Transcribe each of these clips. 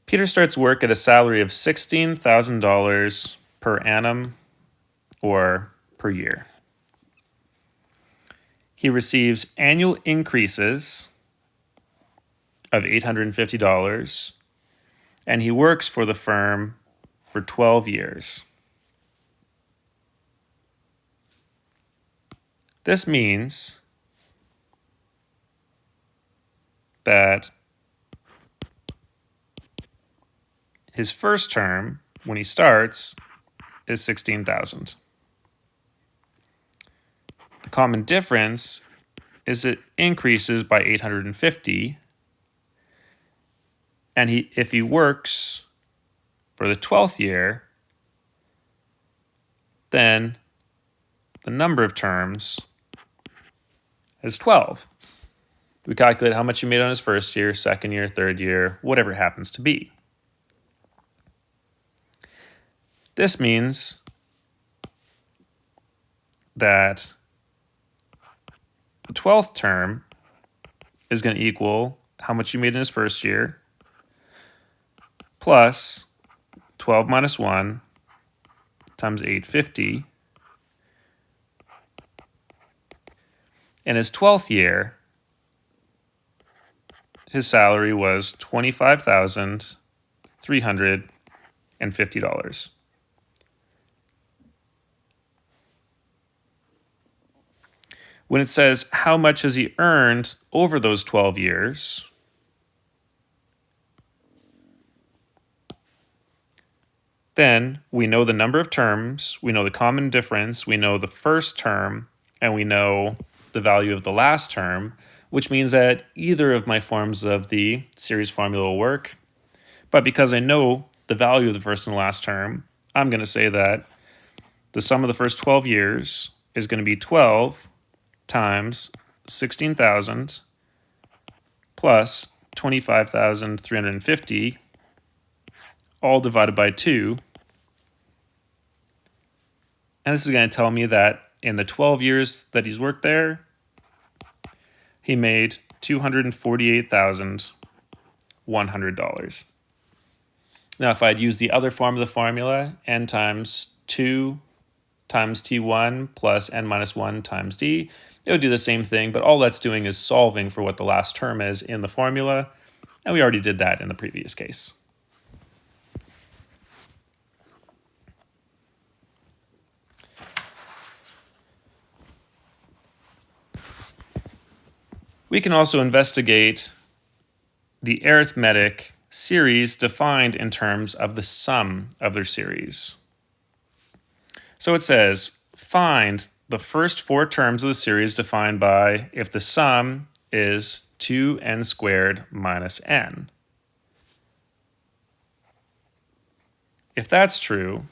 Peter starts work at a salary of $16,000 per annum or per year. He receives annual increases of $850, and he works for the firm for 12 years. This means that his first term, when he starts, is $16,000. The common difference is it increases by $850, and if he works for the 12th year, then the number of terms is 12. We calculate how much he made on his first year, second year, third year, whatever it happens to be. This means that the 12th term is going to equal how much you made in his first year plus 12 minus 1 times 850. In his 12th year, his salary was $25,350. When it says how much has he earned over those 12 years, then we know the number of terms, we know the common difference, we know the first term, and we know the value of the last term, which means that either of my forms of the series formula will work. But because I know the value of the first and last term, I'm going to say that the sum of the first 12 years is going to be 12 times 16,000 plus 25,350, all divided by 2. And this is going to tell me that in the 12 years that he's worked there, he made $248,100. Now, if I'd used the other form of the formula, n times 2 times t1 plus n minus 1 times d, it would do the same thing, but all that's doing is solving for what the last term is in the formula, and we already did that in the previous case. We can also investigate the arithmetic series defined in terms of the sum of their series. So it says, find the first 4 terms of the series defined by if the sum is 2n squared minus n. If that's true,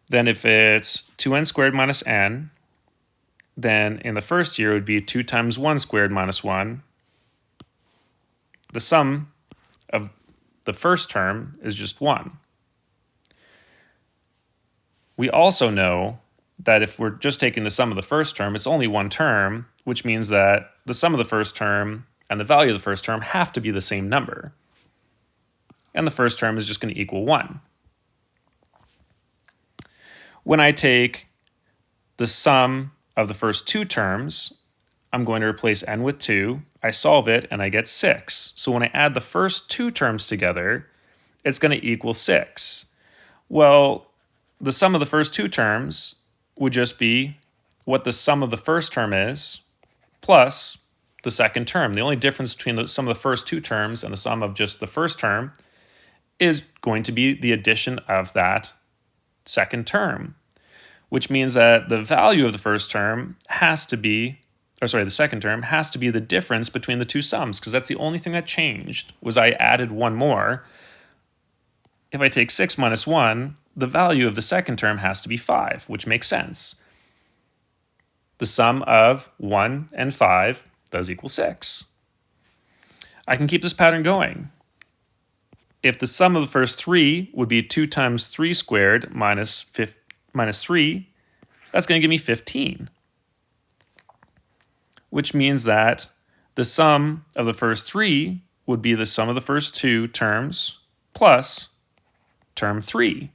then if it's 2n squared minus n, then in the first year it would be 2 times 1 squared minus 1. The sum of the first term is just 1. We also know that if we're just taking the sum of the first term, it's only one term, which means that the sum of the first term and the value of the first term have to be the same number. And the first term is just going to equal 1. When I take the sum of the first 2 terms, I'm going to replace n with 2. I solve it and I get 6. So when I add the first 2 terms together, it's going to equal 6. Well, the sum of the first 2 terms would just be what the sum of the first term is plus the second term. The only difference between the sum of the first 2 terms and the sum of just the first term is going to be the addition of that second term, which means that the value of the first term has to be, the second term has to be the difference between the 2 sums, because that's the only thing that changed, was I added 1 more. If I take 6 minus 1, the value of the second term has to be 5, which makes sense. The sum of 1 and 5 does equal 6. I can keep this pattern going. If the sum of the first 3 would be 2 times 3 squared minus 3, that's going to give me 15. Which means that the sum of the first 3 would be the sum of the first 2 terms plus term 3.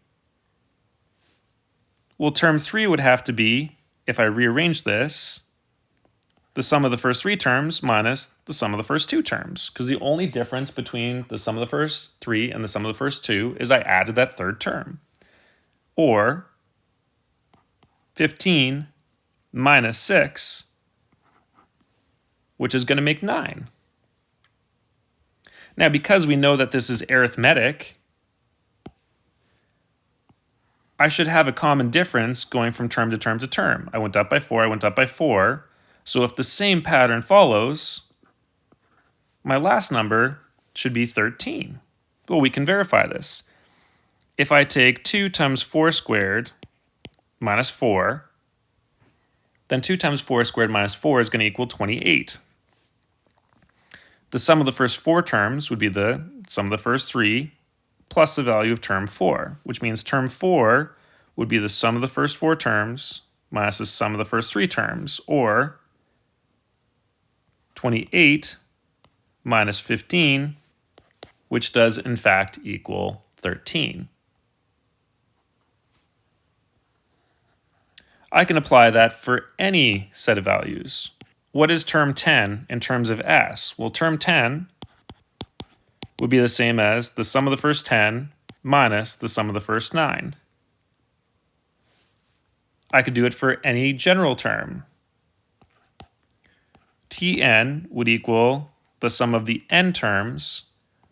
Well, term 3 would have to be, if I rearrange this, the sum of the first 3 terms minus the sum of the first 2 terms, because the only difference between the sum of the first 3 and the sum of the first 2 is I added that third term. Or 15 minus 6, which is going to make 9. Now, because we know that this is arithmetic, I should have a common difference going from term to term to term. I went up by 4, I went up by 4. So if the same pattern follows, my last number should be 13. Well, we can verify this. If I take 2 times 4 squared minus 4, then 2 times 4 squared minus 4 is going to equal 28. The sum of the first 4 terms would be the sum of the first 3 plus the value of term 4, which means term 4 would be the sum of the first 4 terms minus the sum of the first 3 terms, or 28 minus 15, which does in fact equal 13. I can apply that for any set of values. What is term 10 in terms of S? Well, term 10 would be the same as the sum of the first 10 minus the sum of the first 9. I could do it for any general term. Tn would equal the sum of the n terms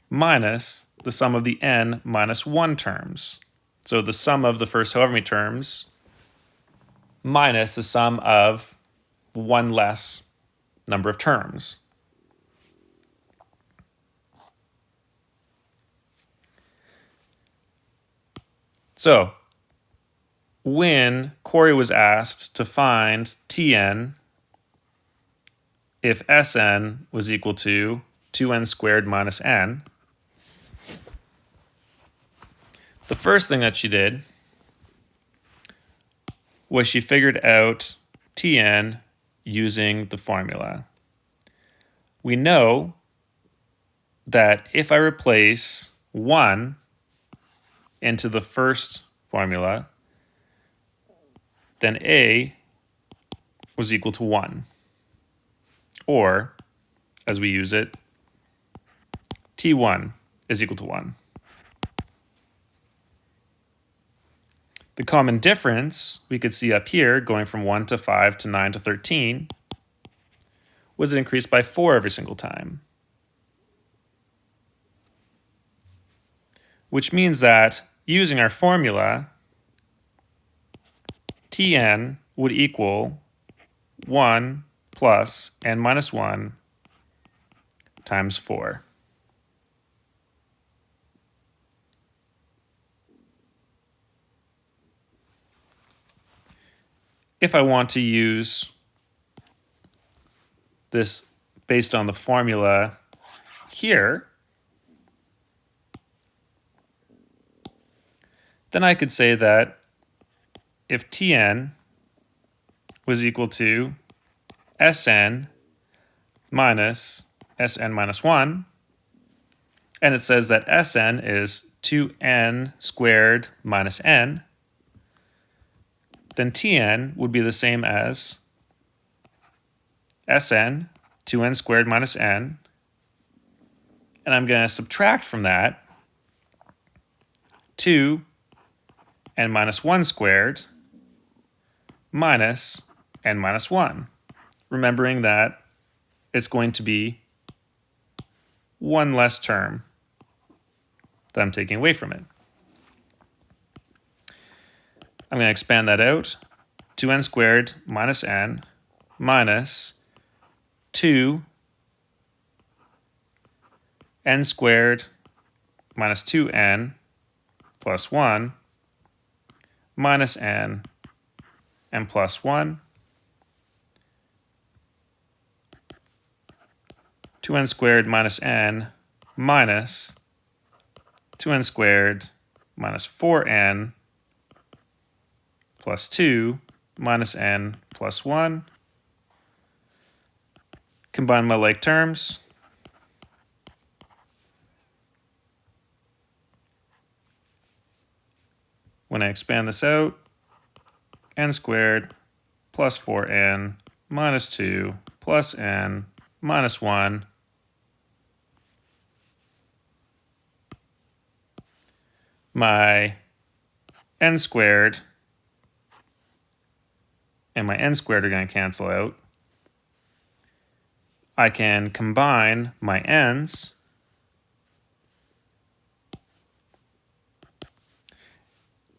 minus the sum of the n minus 1 terms. So the sum of the first however many terms minus the sum of one less number of terms. So when Corey was asked to find Tn if Sn was equal to 2n squared minus n, the first thing that she did was she figured out Tn using the formula. We know that if I replace 1 into the first formula, then A was equal to 1. Or, as we use it, T1 is equal to 1. The common difference we could see up here, going from 1 to 5 to 9 to 13, was it increased by 4 every single time. Which means that, using our formula, Tn would equal 1 plus n minus 1 times 4. If I want to use this based on the formula here, then I could say that if Tn was equal to Sn minus Sn minus 1, and it says that Sn is 2n squared minus n, then Tn would be the same as Sn, 2n squared minus n, and I'm going to subtract from that 2n minus 1 squared minus n minus 1, remembering that it's going to be one less term that I'm taking away from it. I'm going to expand that out. 2n squared minus n minus 2n squared minus 2n plus 1 minus n plus 1. 2n squared minus n minus 2n squared minus 4n plus 2 minus n plus 1. Combine my like terms. when I expand this out, n squared plus 4n minus 2 plus n minus 1 my n squared and my n squared are going to cancel out. I can combine my n's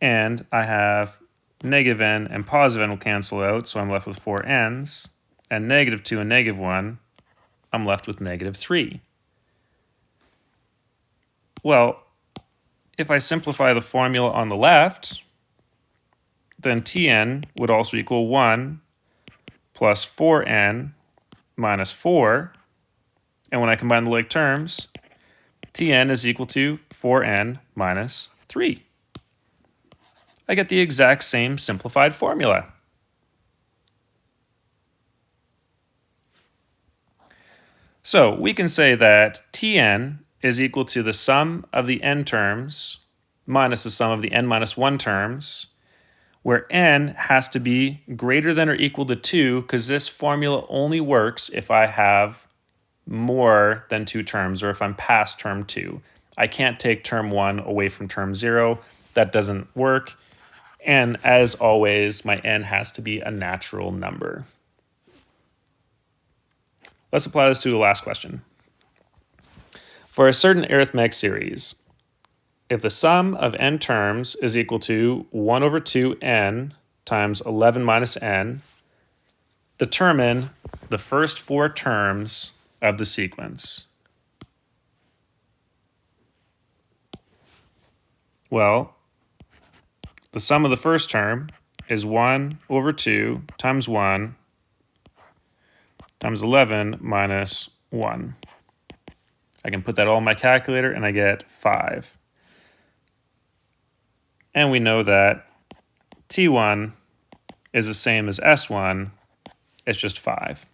and I have negative n and positive n will cancel out, so I'm left with 4 n's, and negative 2 and negative 1, I'm left with negative 3. Well, if I simplify the formula on the left, then Tn would also equal 1 plus 4n minus 4. And when I combine the like terms, Tn is equal to 4n minus 3. I get the exact same simplified formula. So we can say that Tn is equal to the sum of the n terms minus the sum of the n minus 1 terms, where n has to be greater than or equal to 2, because this formula only works if I have more than 2 terms, or if I'm past term 2. I can't take term 1 away from term 0. That doesn't work. And as always, my n has to be a natural number. Let's apply this to a last question. For a certain arithmetic series, if the sum of n terms is equal to 1 over 2n times 11 minus n, determine the first 4 terms of the sequence. Well, the sum of the first term is 1 over 2 times 1 times 11 minus 1. I can put that all in my calculator and I get 5. And we know that T1 is the same as S1, it's just 5.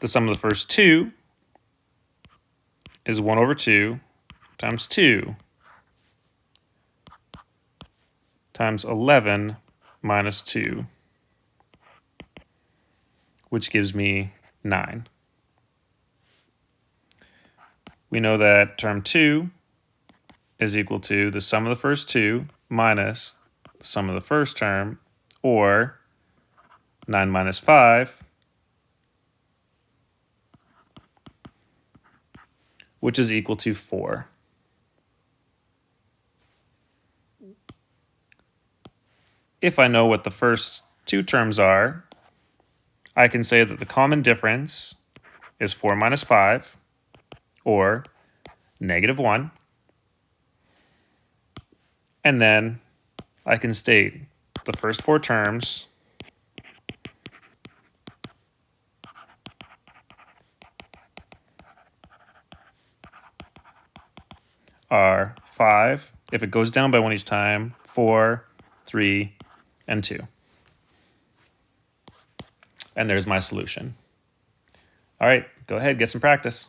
The sum of the first 2 is 1 over 2 times 2 times 11 minus 2, which gives me 9. We know that term 2 is equal to the sum of the first 2 minus the sum of the first term, or 9 minus 5, which is equal to 4. If I know what the first 2 terms are, I can say that the common difference is 4 minus 5, or negative 1. And then I can state the first 4 terms are 5, if it goes down by 1 each time, 4, 3, and 2. And there's my solution. All right, go ahead, get some practice.